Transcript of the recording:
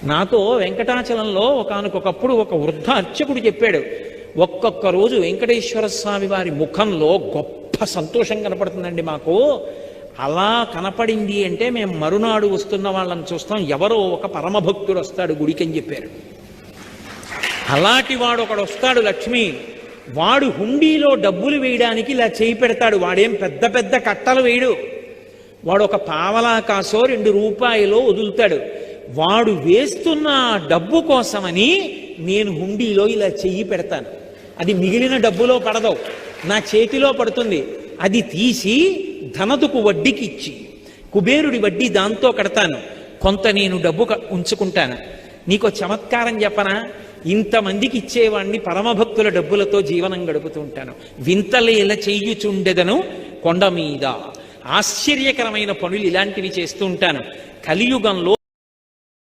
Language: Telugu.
నాతో వెంకటాచలంలో ఒకానొకప్పుడు ఒక వృద్ధ అర్చకుడు చెప్పాడు, ఒక్కొక్క రోజు వెంకటేశ్వర స్వామి వారి ముఖంలో గొప్ప సంతోషం కనపడుతుందండి మాకు. అలా కనపడింది అంటే మేము మరునాడు వస్తున్న వాళ్ళని చూస్తాం, ఎవరో ఒక పరమభక్తుడు వస్తాడు గుడికి అని చెప్పారు. అలాంటి వాడు ఒకడు వస్తాడు, లక్ష్మి. వాడు హుండీలో డబ్బులు వేయడానికి ఇలా చేయి పెడతాడు. వాడేం పెద్ద పెద్ద కట్టలు వేయడు. వాడు ఒక పావలా కాసో 2 రూపాయలో వదులుతాడు. వాడు వేస్తున్న డబ్బు కోసమని నేను హుండీలో ఇలా చెయ్యి పెడతాను. అది మిగిలిన డబ్బులో పడదు, నా చేతిలో పడుతుంది. అది తీసి ధనదుకు వడ్డీకి ఇచ్చి కుబేరుడి వడ్డీ దాంతో కడతాను. కొంత నేను డబ్బు ఉంచుకుంటాను. నీకో చమత్కారం చెప్పనా? ఇంతమందికి ఇచ్చేవాణ్ణి పరమభక్తుల డబ్బులతో జీవనం గడుపుతూ ఉంటాను. వింతలేల చెయ్యుచుండెదను కొండ మీద. ఆశ్చర్యకరమైన పనులు ఇలాంటివి చేస్తూ ఉంటాను. కలియుగంలో